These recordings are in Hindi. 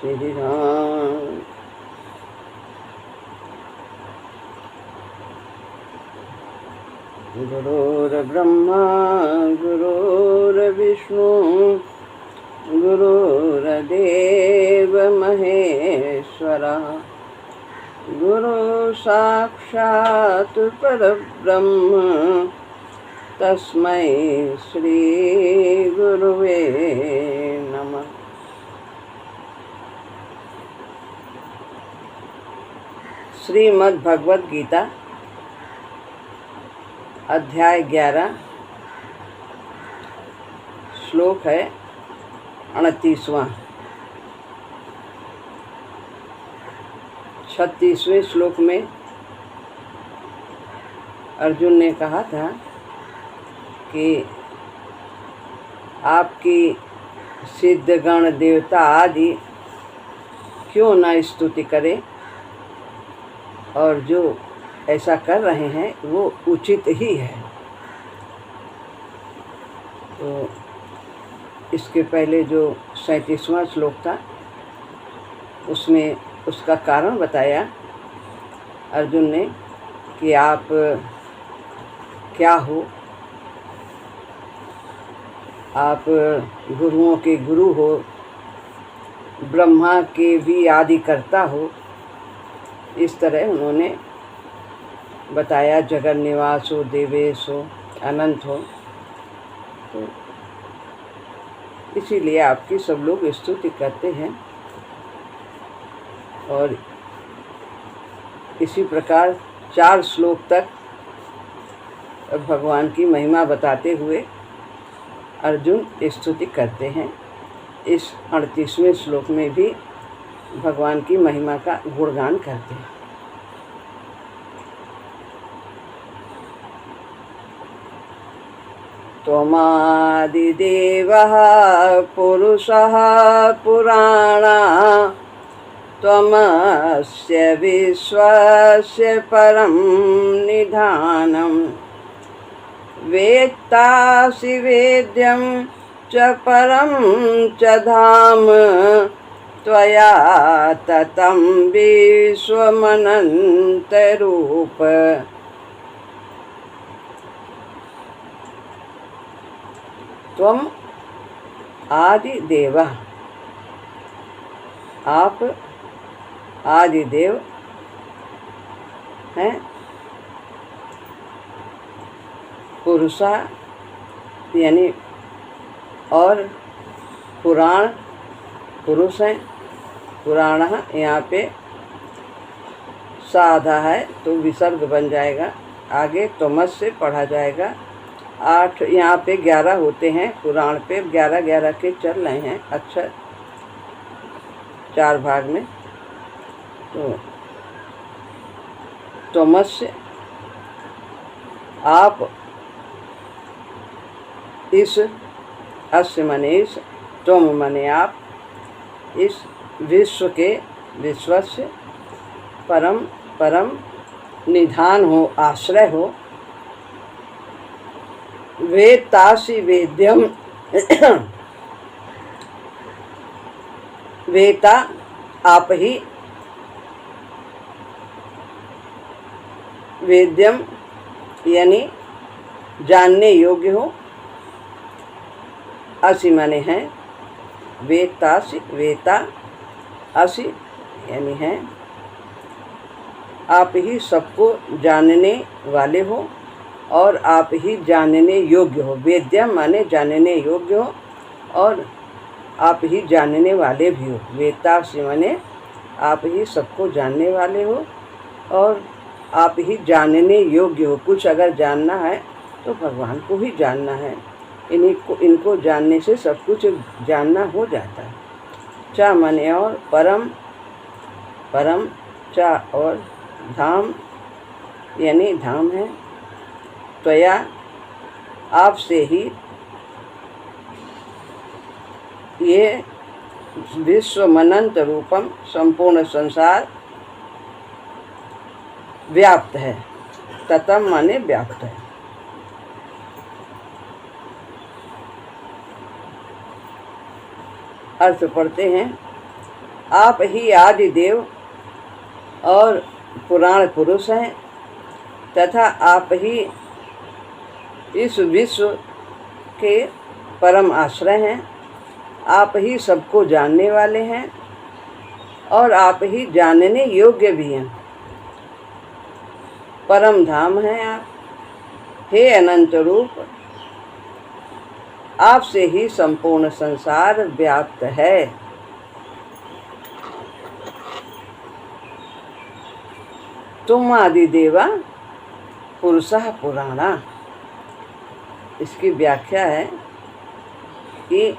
श्री राम। गुरुर्ब्रह्मा गुरुर्विष्णु गुरुर्देव महेश्वरा गुरु साक्षात् परब्रह्म तस्मै श्री गुरुवे नमः। श्रीमद् भगवद गीता अध्याय 11 श्लोक है 38वां। 36वें श्लोक में अर्जुन ने कहा था कि आपकी सिद्धगण देवता आदि क्यों न स्तुति करें, और जो ऐसा कर रहे हैं वो उचित ही है। तो इसके पहले जो 37वां श्लोक था उसमें उसका कारण बताया अर्जुन ने कि आप क्या हो, आप गुरुओं के गुरु हो, ब्रह्मा के भी आदि करता हो। इस तरह उन्होंने बताया, जगन निवास हो, देवेश हो, अनंत हो। तो इसीलिए आपकी सब लोग स्तुति करते हैं। और इसी प्रकार 4 श्लोक तक भगवान की महिमा बताते हुए अर्जुन स्तुति करते हैं। इस 38वें श्लोक में भी भगवान की महिमा का गुणगान करते हैं। त्वमादिदेवः पुरुषः पुराणः त्वमस्य विश्वस्य परं निधानं वेत्तासि वेद्यं च परं च धाम त्वया ततं विश्वमनन्तरूप। त्वम आदिदेव, आप आदिदेव हैं। पुरुषा यानी और पुराण पुरुष हैं। पुराण यहाँ पे साधा है तो विसर्ग बन जाएगा, आगे तमस से पढ़ा जाएगा। 8 यहाँ पे 11 होते हैं, पुराण पे 11-11 के चल रहे हैं अक्षर 4 भाग में। तो तमस्य आप इस अस्य मने इस, तुम मने आप, इस विश्व के विश्वस्य परम परम निधान हो, आश्रय हो। वेत्तासि वेद्यम, वेता आप ही, वेद्यम यानी जानने योग्य हो, असि माने हैं, वेत्तासि वेता, असि यानी हैं, आप ही सबको जानने वाले हो और आप ही जानने योग्य हो। वेद्यम माने जानने योग्य हो और आप ही जानने वाले भी हो। वेत्तासि माने आप ही सबको जानने वाले हो और आप ही जानने योग्य हो। कुछ अगर जानना है तो भगवान को ही जानना है। इनको जानने से सब कुछ जानना हो जाता है। चा माने और, परम परम, चा और, धाम यानी धाम है। त्वया आपसे ही ये विश्वमनंत रूपम संपूर्ण संसार व्याप्त है। ततम माने व्याप्त है। अर्थ पढ़ते हैं। आप ही आदि देव और पुराण पुरुष हैं तथा आप ही इस विश्व के परम आश्रय हैं। आप ही सबको जानने वाले हैं और आप ही जानने योग्य भी हैं। परम धाम हैं आप। हे अनंत रूप, आपसे ही संपूर्ण संसार व्याप्त है। तुम आदि देवा पुरुषः पुराणा। इसकी व्याख्या है कि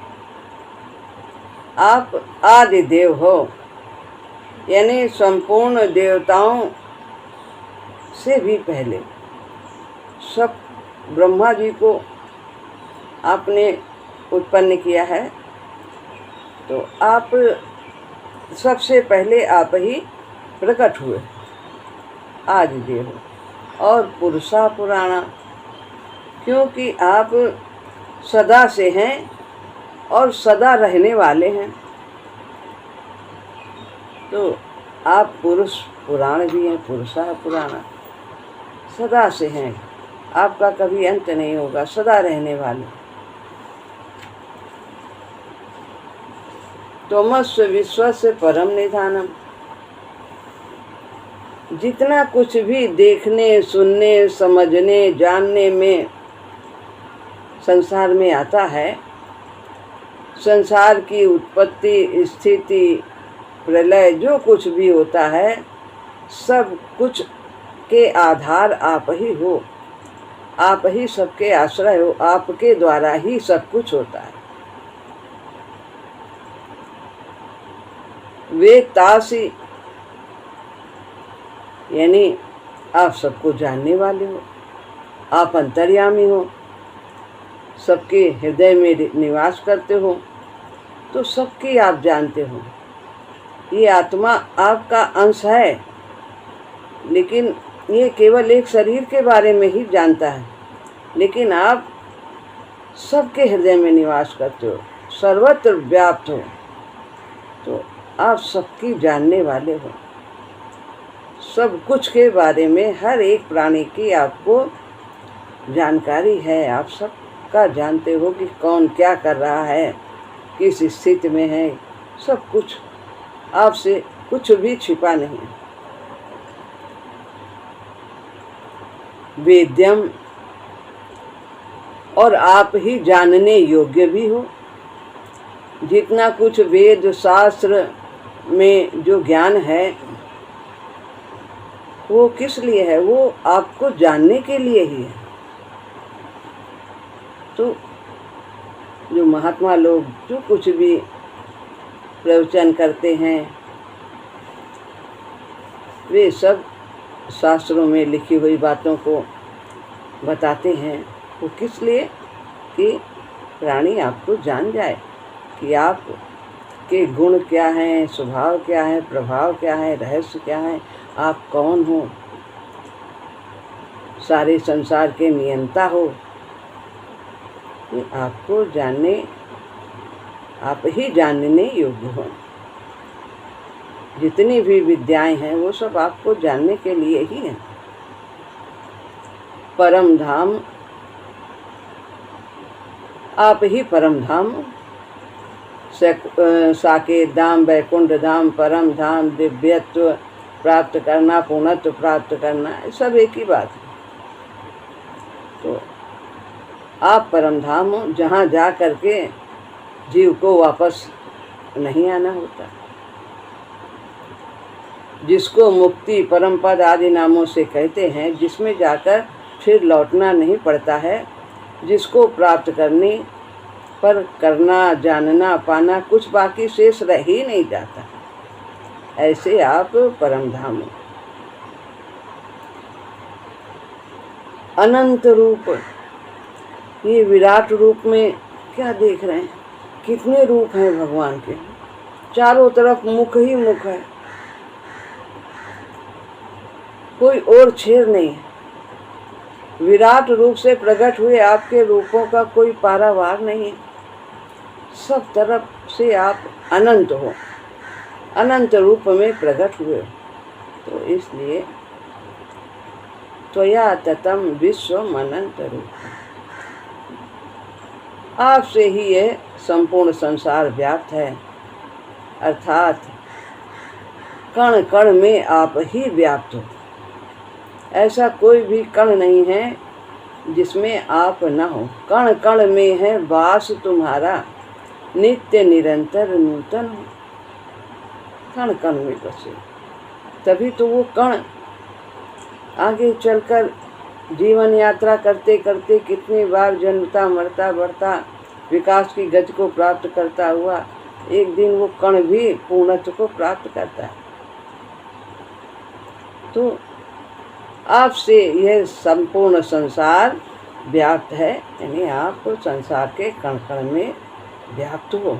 आप आदि देव हो, यानी संपूर्ण देवताओं से भी पहले सब ब्रह्मा जी को आपने उत्पन्न किया है, तो आप सबसे पहले आप ही प्रकट हुए आदि देव। और पुरुषा पुराणा, क्योंकि आप सदा से हैं और सदा रहने वाले हैं, तो आप पुरुष पुराण भी हैं। पुरुषा पुराणा, सदा से हैं, आपका कभी अंत नहीं होगा, सदा रहने वाले। तमस्य विश्वस्य परम निधानम, जितना कुछ भी देखने, सुनने, समझने, जानने में संसार में आता है, संसार की उत्पत्ति, स्थिति, प्रलय, जो कुछ भी होता है, सब कुछ के आधार आप ही हो। आप ही सबके आश्रय हो, आपके द्वारा ही सब कुछ होता है। वेत्तासि, यानी आप सबको जानने वाले हो, आप अंतर्यामी हो, सबके हृदय में निवास करते हो, तो सबकी आप जानते हो। ये आत्मा आपका अंश है, लेकिन ये केवल एक शरीर के बारे में ही जानता है, लेकिन आप सबके हृदय में निवास करते हो, सर्वत्र व्याप्त हो, तो आप सबकी जानने वाले हो। सब कुछ के बारे में, हर एक प्राणी की आपको जानकारी है। आप सबका जानते हो कि कौन क्या कर रहा है, किस स्थिति में है, सब कुछ। आपसे कुछ भी छिपा नहीं। वेद्यम, और आप ही जानने योग्य भी हो। जितना कुछ वेद शास्त्र में जो ज्ञान है, वो किस लिए है? वो आपको जानने के लिए ही है। तो जो महात्मा लोग जो कुछ भी प्रवचन करते हैं, वे सब शास्त्रों में लिखी हुई बातों को बताते हैं। वो किस लिए? कि प्राणी आपको जान जाए कि आप के गुण क्या हैं, स्वभाव क्या है, प्रभाव क्या है, रहस्य क्या है, आप कौन हो, सारे संसार के नियंता हो। आपको जानने, आप ही जानने योग्य हो। जितनी भी विद्याएं हैं वो सब आपको जानने के लिए ही हैं। परम धाम, आप ही परम धाम, साकेत धाम, वैकुंठ धाम, परम धाम, दिव्यत्व प्राप्त करना, पूर्णत्व प्राप्त करना, सब एक ही बात है। तो आप परम धाम हो, जहाँ जा करके जीव को वापस नहीं आना होता, जिसको मुक्ति, परम पद आदि नामों से कहते हैं, जिसमें जाकर फिर लौटना नहीं पड़ता है, जिसको प्राप्त करने पर करना, जानना, पाना कुछ बाकी शेष रह ही नहीं जाता। ऐसे आप परम धाम हो। अनंत रूप, ये विराट रूप में क्या देख रहे हैं? कितने रूप हैं भगवान के, चारों तरफ मुख ही मुख है, कोई और छेद नहीं है। विराट रूप से प्रकट हुए आपके रूपों का कोई पारावार नहीं है। सब तरफ से आप अनंत हो। अनंत रूप में प्रकट हुए। तो इसलिए त्वया ततम विश्वम अनंत रूप, आपसे ही यह संपूर्ण संसार व्याप्त है, अर्थात कण कण में आप ही व्याप्त हो। ऐसा कोई भी कण नहीं है जिसमें आप न हो। कण कण में है वास तुम्हारा, नित्य निरंतर नूतन हो। कण कण में बसे, तभी तो वो कण आगे चलकर जीवन यात्रा करते करते कितनी बार जन्मता मरता बढ़ता विकास की गति को प्राप्त करता हुआ एक दिन वो कण भी पूर्णत्व को प्राप्त करता है। तो आपसे यह संपूर्ण संसार व्याप्त है, यानी आप संसार के कण कण में व्याप्त हो।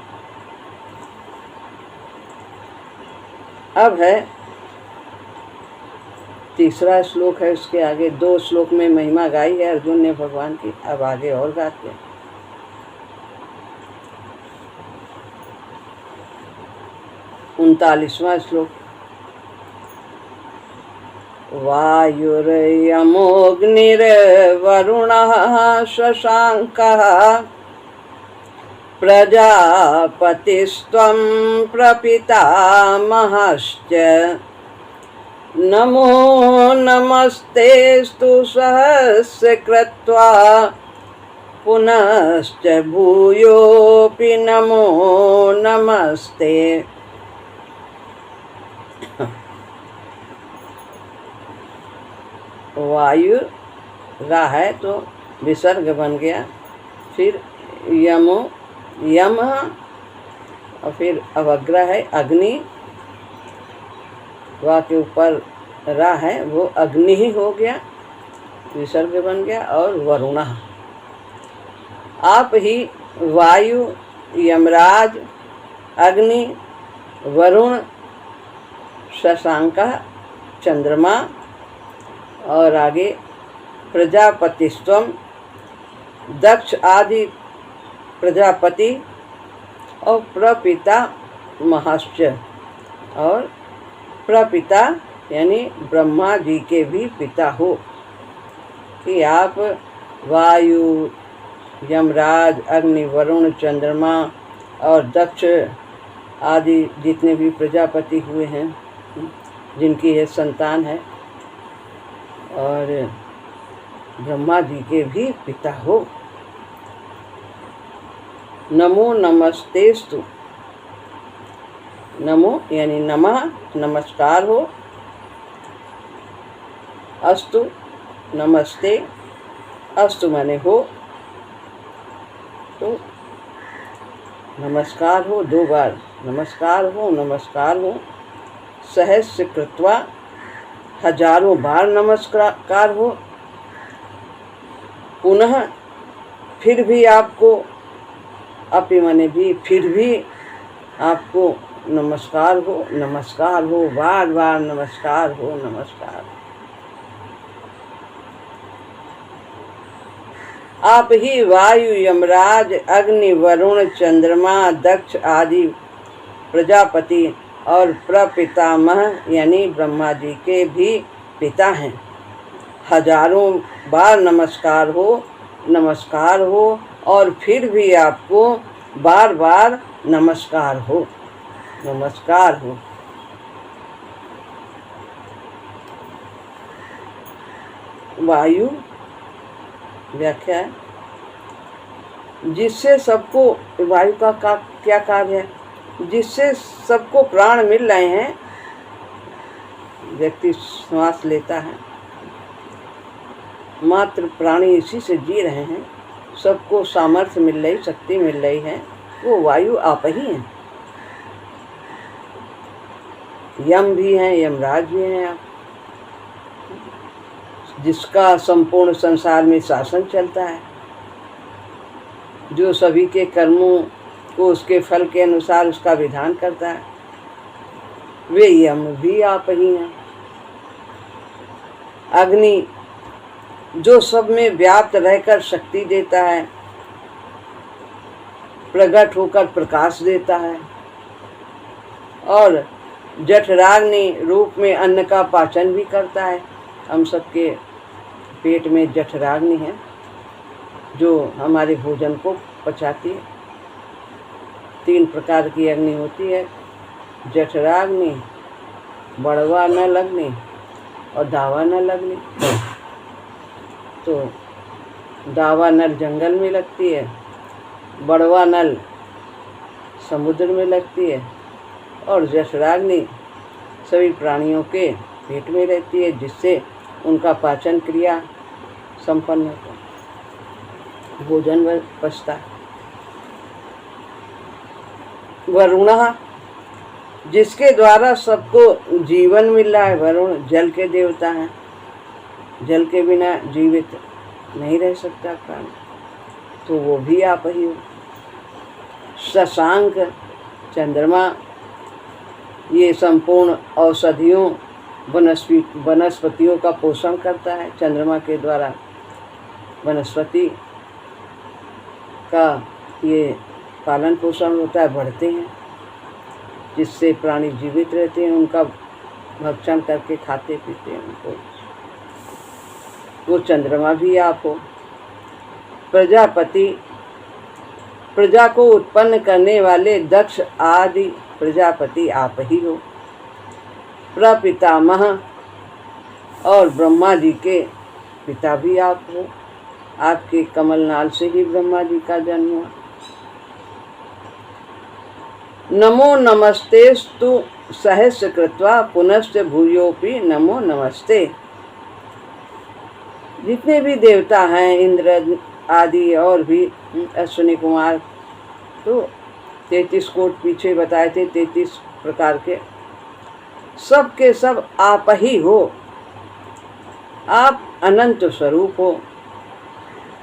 अब है तीसरा श्लोक है, उसके आगे 2 श्लोक में महिमा गाई है अर्जुन ने भगवान की। अब आगे और गाते हैं। 39वां श्लोक। वायुर्यमोऽग्निर्वरुणः शशाङ्कः प्रजापतिस्त्वं प्रपितामहश्च नमो नमस्तेस्तु सहस्रकृत्वा पुनश्च भूयोऽपि नमो नमस्ते। वायु रा है तो विसर्ग बन गया, फिर यमो यम और फिर अवग्रह है अग्नि, वा के ऊपर रा है वो अग्नि ही हो गया, विसर्ग बन गया। और वरुण, आप ही वायु, यमराज, अग्नि, वरुण, शशांक चंद्रमा और आगे प्रजापतिस्त्वम दक्ष आदि प्रजापति और प्रपिता महश्च, और प्रपिता यानी ब्रह्मा जी के भी पिता हो। कि आप वायु, यमराज, अग्नि, वरुण, चंद्रमा और दक्ष आदि जितने भी प्रजापति हुए हैं जिनकी यह संतान है, और ब्रह्मा जी के भी पिता हो। नमो नमस्तेस्तु, नमो यानी नमः नमस्कार हो, अस्तु नमस्ते, अस्तु माने हो, तो नमस्कार हो 2 बार, नमस्कार हो नमस्कार हो, सहस्र कृत्वा हजारों बार नमस्कार हो, पुनः फिर भी आपको, अपि माने भी फिर भी आपको नमस्कार हो, बार बार नमस्कार हो, नमस्कार। आप ही वायु, यमराज, अग्नि, वरुण, चंद्रमा, दक्ष आदि प्रजापति और प्रपितामह यानी ब्रह्मा जी के भी पिता हैं। हजारों बार नमस्कार हो और फिर भी आपको बार बार नमस्कार हो। वायु व्याख्या है, जिससे सबको, वायु का क्या कार्य है, जिससे सबको प्राण मिल रहे हैं। व्यक्ति श्वास लेता है, मात्र प्राणी इसी से जी रहे हैं, सबको सामर्थ्य मिल रही, शक्ति मिल रही है, वो वायु आप ही हैं। यम भी हैं, यमराज भी हैं आप, जिसका संपूर्ण संसार में शासन चलता है, जो सभी के कर्मों को उसके फल के अनुसार उसका विधान करता है, वे यम भी आप ही हैं। अग्नि जो सब में व्याप्त रहकर शक्ति देता है, प्रकट होकर प्रकाश देता है, और जठराग्नि रूप में अन्न का पाचन भी करता है। हम सबके पेट में जठराग्नि है जो हमारे भोजन को पचाती है। 3 प्रकार की अग्नि होती है, जठराग्नि, बड़वा नल अग्नि और दावा नल अग्नि। तो दावा नल जंगल में लगती है, बड़वा नल समुद्र में लगती है और जठराग्नि सभी प्राणियों के पेट में रहती है, जिससे उनका पाचन क्रिया संपन्न होता है, भोजन पचता है। वरुणः, जिसके द्वारा सबको जीवन मिल रहा है। वरुण जल के देवता हैं, जल के बिना जीवित नहीं रह सकता प्राणी, तो वो भी आप ही हो। शशांक, चंद्रमा, ये संपूर्ण औषधियों वनस्पतियों का पोषण करता है। चंद्रमा के द्वारा वनस्पति का ये पालन पोषण होता है, बढ़ते हैं, जिससे प्राणी जीवित रहते हैं, उनका भक्षण करके खाते पीते हैं उनको। वो चंद्रमा भी आप हो। प्रजापति, प्रजा को उत्पन्न करने वाले दक्ष आदि प्रजापति आप ही हो। प्रपितामह, और ब्रह्मा जी के पिता भी आप हो। आपके कमलनाल से ही ब्रह्मा जी का जन्म हुआ। नमो नमस्तेस्तु सहस्र कृत्वा पुनश्च भूयोपि नमो नमस्ते। जितने भी देवता हैं, इंद्र आदि और भी अश्विनी कुमार, तो 33 कोट पीछे बताए थे, 33 प्रकार के, सब के सब आप ही हो। आप अनंत स्वरूप हो।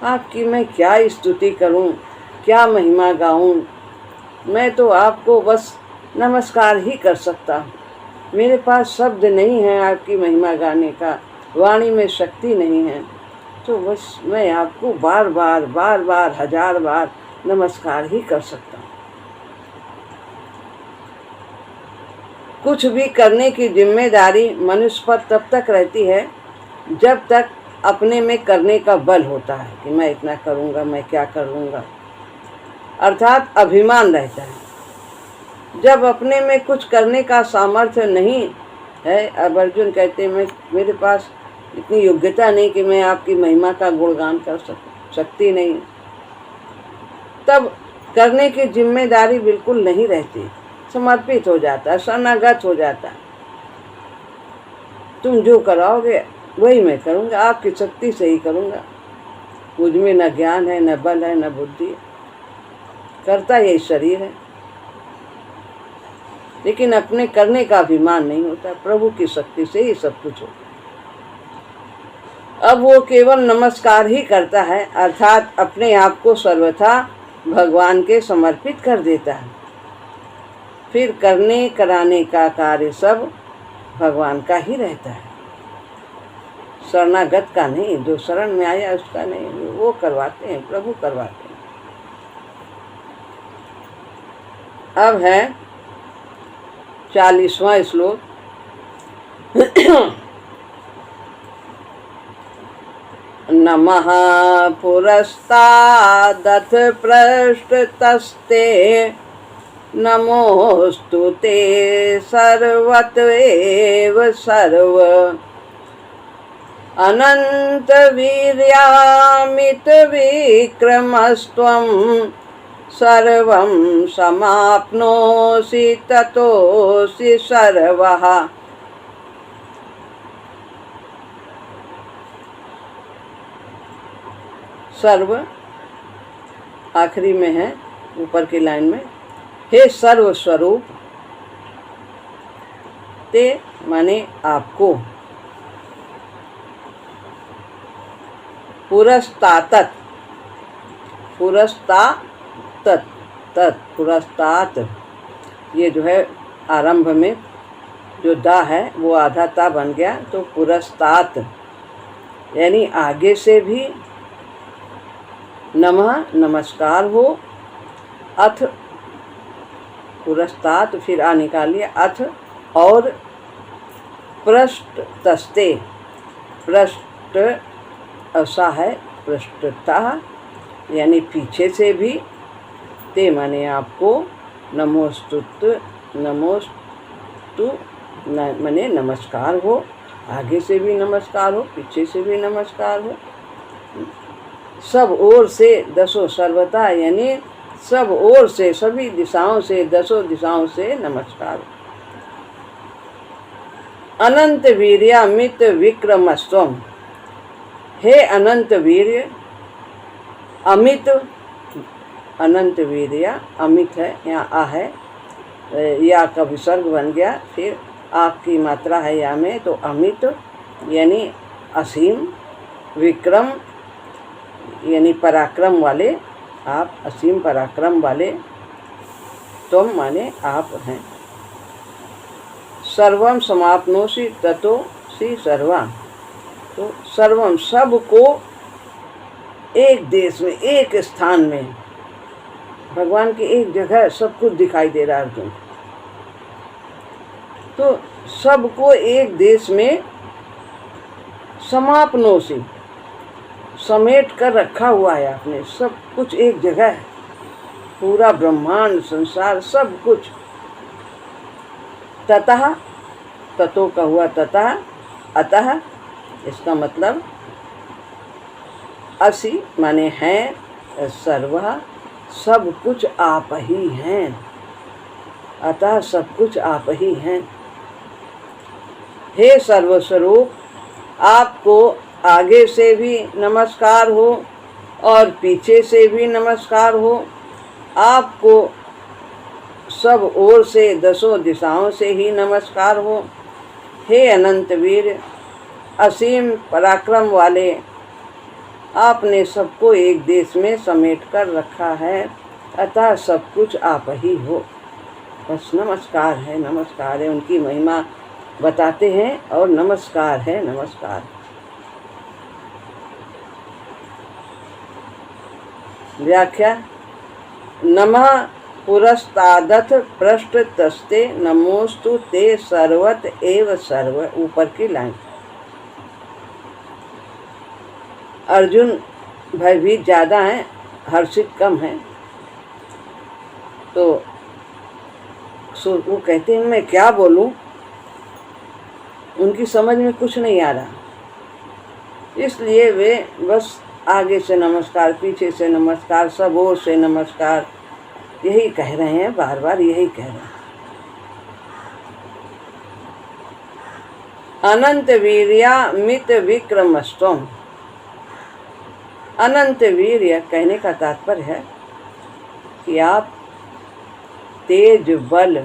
आपकी मैं क्या स्तुति करूं, क्या महिमा गाऊं। मैं तो आपको बस नमस्कार ही कर सकता हूँ। मेरे पास शब्द नहीं है आपकी महिमा गाने का, वाणी में शक्ति नहीं है, तो बस मैं आपको बार बार 1000 बार नमस्कार ही कर सकता हूँ। कुछ भी करने की जिम्मेदारी मनुष्य पर तब तक रहती है जब तक अपने में करने का बल होता है कि मैं इतना करूँगा, मैं क्या कर लूँगा, अर्थात अभिमान रहता है। जब अपने में कुछ करने का सामर्थ्य नहीं है, अब अर्जुन कहते हैं मेरे पास इतनी योग्यता नहीं कि मैं आपकी महिमा का गुणगान कर सकूं, शक्ति नहीं, तब करने की जिम्मेदारी बिल्कुल नहीं रहती, समर्पित हो जाता है, शरणागत हो जाता है। तुम जो कराओगे वही मैं करूँगा, आपकी शक्ति से ही करूँगा। मुझ में न ज्ञान है, न बल है, न बुद्धि है, करता यही शरीर है। लेकिन अपने करने का अभिमान नहीं होता, प्रभु की शक्ति से ही सब कुछ होता। अब वो केवल नमस्कार ही करता है, अर्थात अपने आप को सर्वथा भगवान के समर्पित कर देता है। फिर करने कराने का कार्य सब भगवान का ही रहता है, शरणागत का नहीं। जो शरण में आया उसका नहीं, वो करवाते हैं, प्रभु करवाते हैं। अब है 40वां श्लोक। नमः पुरस्तादथ पृष्ठतस्ते नमोस्तु ते सर्वतएव सर्व अनंत वीर्यामित विक्रमस्त्वं सर्वं समाप्नोसि ततोसि सर्वः। सर्व आखिरी में है, ऊपर की लाइन में, हे सर्व स्वरूप, ते माने आपको, पुरस्तातत, पुरस्तातत, पुरस्तात, ये जो है आरंभ में जो दा है वो आधा ता बन गया, तो पुरस्तात यानी आगे से भी नमः नमस्कार हो। अथ पुरस्तात, फिर आ निकालिए, अथ और पृष्ठतस्ते, पृष्ठ ऐसा है, पृष्ठतः यानी पीछे से भी, ते माने आपको, नमोस्तुत, नमोस्तु माने नमस्कार हो, आगे से भी नमस्कार हो, पीछे से भी नमस्कार हो, सब ओर से, दसों सर्वथा यानी सब ओर से, सभी दिशाओं से, दसों दिशाओं से नमस्कार। अनंत वीर्यामित विक्रमस्त्वम, हे अनंत वीर्य, अमित, अनंत वीर्य, अमित है, यहाँ आ है, या का विसर्ग बन गया, फिर आप की मात्रा है या में, तो अमित यानी असीम, विक्रम यानी पराक्रम वाले, आप असीम पराक्रम वाले, तुम माने आप हैं। सर्वम समाप्नोषि ततोषि सर्वा, तो सर्वम सब को एक देश में, एक स्थान में, भगवान की एक जगह सब कुछ दिखाई दे रहा है अर्जुन, तो सबको एक देश में समाप्नोषि समेट कर रखा हुआ है आपने, सब कुछ एक जगह है, पूरा ब्रह्मांड संसार सब कुछ। ततः, ततो का हुआ ततः, अतः, इसका मतलब असि माने हैं, सर्व सब कुछ आप ही हैं, अतः सब कुछ आप ही हैं। हे सर्वस्वरूप, आपको आगे से भी नमस्कार हो और पीछे से भी नमस्कार हो, आपको सब ओर से, दसों दिशाओं से ही नमस्कार हो। हे अनंत वीर, असीम पराक्रम वाले, आपने सबको एक देश में समेट कर रखा है, अतः सब कुछ आप ही हो। बस नमस्कार है, नमस्कार है, उनकी महिमा बताते हैं और नमस्कार है, नमस्कार। व्याख्या, नमः पुरस्तादथ पृष्ठतस्ते नमोस्तु ते सर्वत एव सर्व, ऊपर की लाइन। अर्जुन भयभीत ज़्यादा हैं, हर्षित कम है, तो वो कहते हैं मैं क्या बोलूं, उनकी समझ में कुछ नहीं आ रहा, इसलिए वे बस आगे से नमस्कार, पीछे से नमस्कार, सब ओर से नमस्कार, यही कह रहे हैं, बार बार यही कह रहे हैं। अनंत वीर्यामित विक्रमस्त्वम, अनंत वीर्य कहने का तात्पर्य है कि आप तेज बल,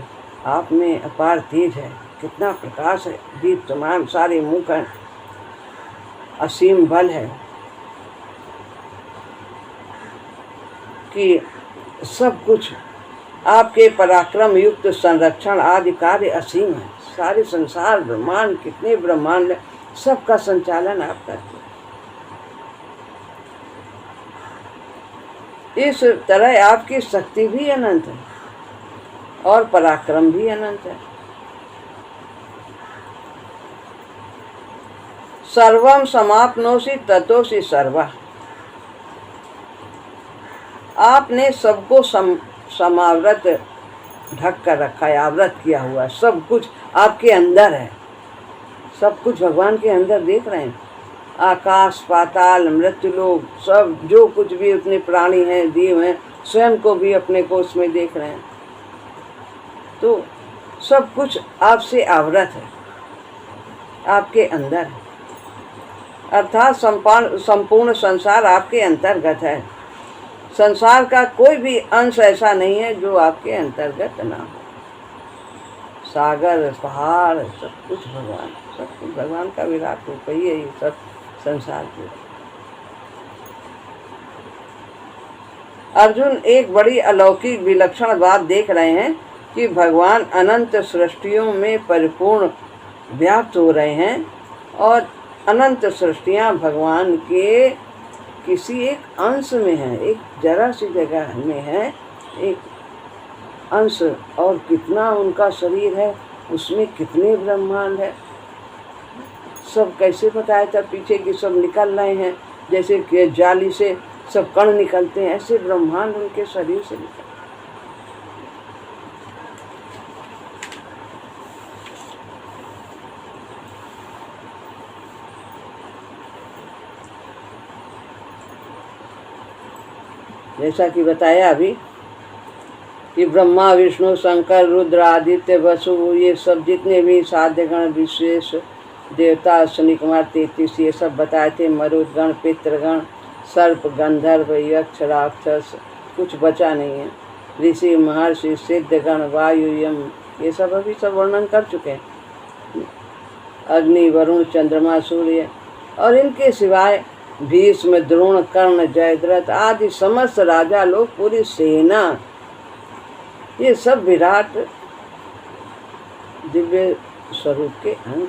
आप में अपार तेज है, कितना प्रकाश है, दीप तमाम सारे मुख हैं, असीम बल है कि सब कुछ आपके पराक्रम युक्त संरक्षण आदि कार्य असीम है, सारे संसार ब्रह्मांड, कितने ब्रह्मांड, सबका संचालन आप करते हैं। इस तरह आपकी शक्ति भी अनंत है और पराक्रम भी अनंत है। सर्वम समाप्नोषि ततोषि सर्वा, आपने सबको समावृत, ढक कर रखा है, आवृत किया हुआ है, सब कुछ आपके अंदर है, सब कुछ भगवान के अंदर देख रहे हैं, आकाश पाताल मृत्युलोक सब, जो कुछ भी उतने प्राणी हैं, जीव हैं, स्वयं को भी अपने को उसमें देख रहे हैं, तो सब कुछ आपसे आवृत है, आपके अंदर है, अर्थात संपूर्ण संसार आपके अंतर्गत है। संसार का कोई भी अंश ऐसा नहीं है जो आपके अंतर्गत ना हो। सागर पहाड़ सब कुछ भगवान, सब कुछ भगवान का विराट रूप ही है, ये सब संसार के। अर्जुन एक बड़ी अलौकिक विलक्षण बात देख रहे हैं कि भगवान अनंत सृष्टियों में परिपूर्ण व्याप्त हो रहे हैं और अनंत सृष्टियाँ भगवान के किसी एक अंश में है, एक जरा सी जगह में है, एक अंश, और कितना उनका शरीर है उसमें कितने ब्रह्मांड है, सब कैसे बताया था पीछे कि सब निकल रहे हैं, जैसे कि जाली से सब कण निकलते हैं, ऐसे ब्रह्मांड उनके शरीर से निकल। जैसा कि बताया अभी कि ब्रह्मा विष्णु शंकर रुद्र आदित्य वसु, ये सब जितने भी साध्यगण विशेष देवता शनि कुमार 33 ये सब बताए थे, मरुदगण पितृगण सर्प गंधर्व यक्ष राक्षस, कुछ बचा नहीं है, ऋषि महर्षि सिद्धगण वायु यम, ये सब अभी सब वर्णन कर चुके हैं, अग्नि वरुण चंद्रमा सूर्य, और इनके सिवाय भीष्म द्रोण कर्ण जयद्रथ आदि समस्त राजा लोग, पूरी सेना, ये सब विराट दिव्य स्वरूप के अंग।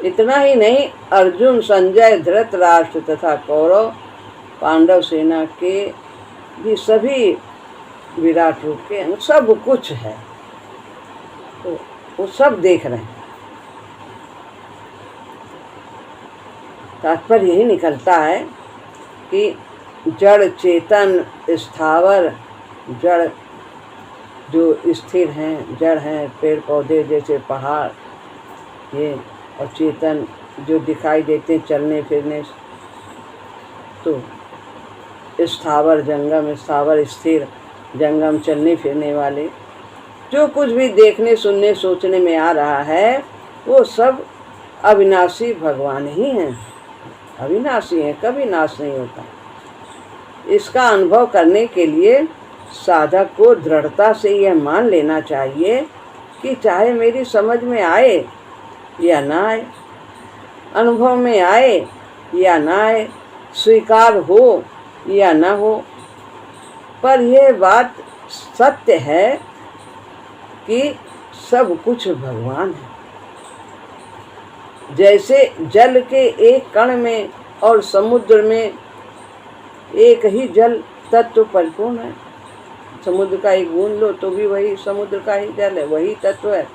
इतना ही नहीं, अर्जुन संजय धृतराष्ट्र तथा कौरव पांडव सेना के भी सभी विराट रूप के अंग, सब कुछ है, तो वो सब देख रहे हैं। तात्पर्य यही निकलता है कि जड़ चेतन स्थावर, जड़ जो स्थिर हैं, जड़ हैं पेड़ पौधे जैसे पहाड़ ये, और चेतन जो दिखाई देते हैं चलने फिरने, तो स्थावर जंगम, स्थावर स्थिर जंगम चलने फिरने वाले, जो कुछ भी देखने सुनने सोचने में आ रहा है वो सब अविनाशी भगवान ही हैं, अविनाशी हैं, कभी नाश नहीं होता। इसका अनुभव करने के लिए साधक को दृढ़ता से यह मान लेना चाहिए कि चाहे मेरी समझ में आए या ना आए, अनुभव में आए या ना आए, स्वीकार हो या ना हो, पर यह बात सत्य है कि सब कुछ भगवान है। जैसे जल के एक कण में और समुद्र में एक ही जल तत्व परिपूर्ण है, समुद्र का एक बूंद लो तो भी वही समुद्र का ही जल है, वही तत्व है,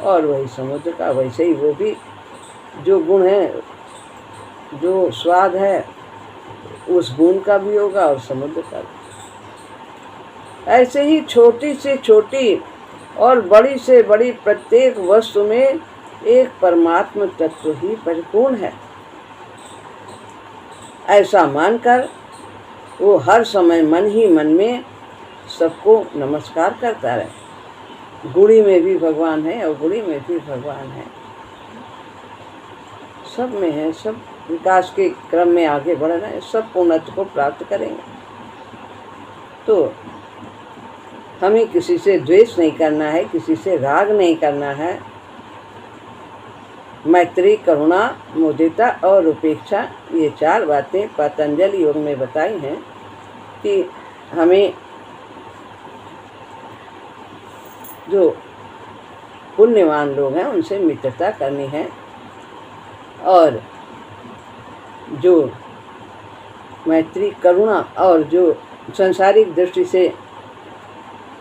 और वही समुद्र का, वैसे ही वो भी जो गुण है, जो स्वाद है, उस बूंद का भी होगा और समुद्र का भी। ऐसे ही छोटी से छोटी और बड़ी से बड़ी प्रत्येक वस्तु में एक परमात्मा तत्व ही परिपूर्ण है। ऐसा मानकर वो हर समय मन ही मन में सबको नमस्कार करता रहे। गुड़ी में भी भगवान है और गुड़ी में भी भगवान है, सब में है, सब विकास के क्रम में आगे बढ़ रहे हैं, सब पूर्णत्व को प्राप्त करेंगे। तो हमें किसी से द्वेष नहीं करना है, किसी से राग नहीं करना है। मैत्री करुणा मुदिता और उपेक्षा, ये 4 बातें पतंजलि योग में बताई हैं कि हमें जो पुण्यवान लोग हैं उनसे मित्रता करनी है, और जो मैत्री करुणा और जो सांसारिक दृष्टि से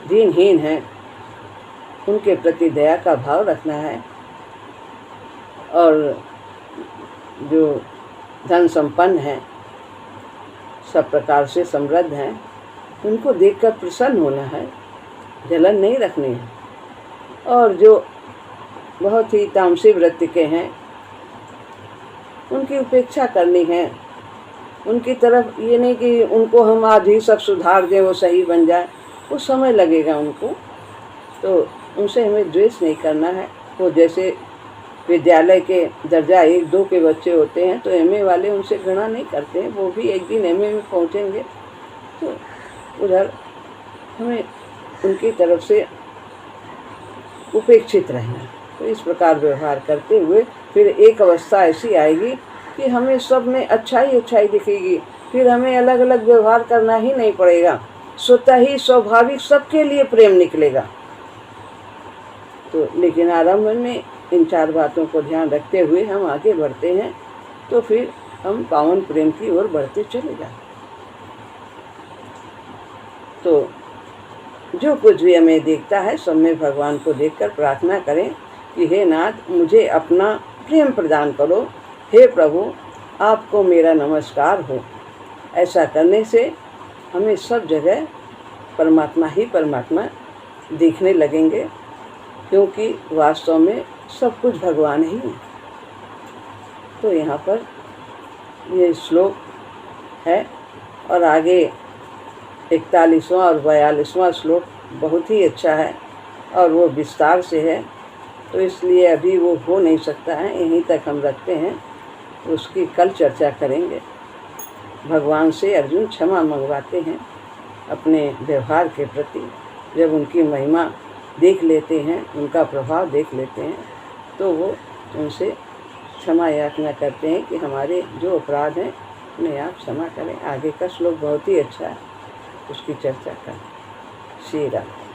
दीनहीन हैं उनके प्रति दया का भाव रखना है, और जो धन संपन्न हैं, सब प्रकार से समृद्ध हैं, उनको देखकर प्रसन्न होना है, जलन नहीं रखनी है। और जो बहुत ही तामसी वृत्ति के हैं उनकी उपेक्षा करनी है। उनकी तरफ ये नहीं कि उनको हम आज ही सब सुधार दें, वो सही बन जाए, वो समय लगेगा उनको, तो उनसे हमें द्वेष नहीं करना है। वो जैसे विद्यालय के दर्जा 1-2 के बच्चे होते हैं तो एमए वाले उनसे घृणा नहीं करते हैं, वो भी एक दिन एमए में पहुंचेंगे, तो उधर हमें उनकी तरफ से उपेक्षित रहना। तो इस प्रकार व्यवहार करते हुए फिर एक अवस्था ऐसी आएगी कि हमें सब में अच्छाई दिखेगी, फिर हमें अलग अलग व्यवहार करना ही नहीं पड़ेगा, स्वतः ही स्वाभाविक सबके लिए प्रेम निकलेगा। तो लेकिन आरंभ में इन 4 बातों को ध्यान रखते हुए हम आगे बढ़ते हैं, तो फिर हम पावन प्रेम की ओर बढ़ते चले जाते। तो जो कुछ भी हमें देखता है सब में भगवान को देखकर प्रार्थना करें कि हे नाथ, मुझे अपना प्रेम प्रदान करो। हे प्रभु, आपको मेरा नमस्कार हो। ऐसा करने से हमें सब जगह परमात्मा ही परमात्मा दिखने लगेंगे, क्योंकि वास्तव में सब कुछ भगवान ही है। तो यहाँ पर ये श्लोक है और आगे 41वां और 42वां श्लोक बहुत ही अच्छा है और वो विस्तार से है, तो इसलिए अभी वो हो नहीं सकता है, यहीं तक हम रखते हैं। उसकी कल चर्चा करेंगे। भगवान से अर्जुन क्षमा मंगवाते हैं अपने व्यवहार के प्रति। जब उनकी महिमा देख लेते हैं, उनका प्रभाव देख लेते हैं, तो वो उनसे क्षमा याचना करते हैं कि हमारे जो अपराध हैं उन्हें आप क्षमा करें। आगे का श्लोक बहुत ही अच्छा है, उसकी चर्चा करें। श्री राम।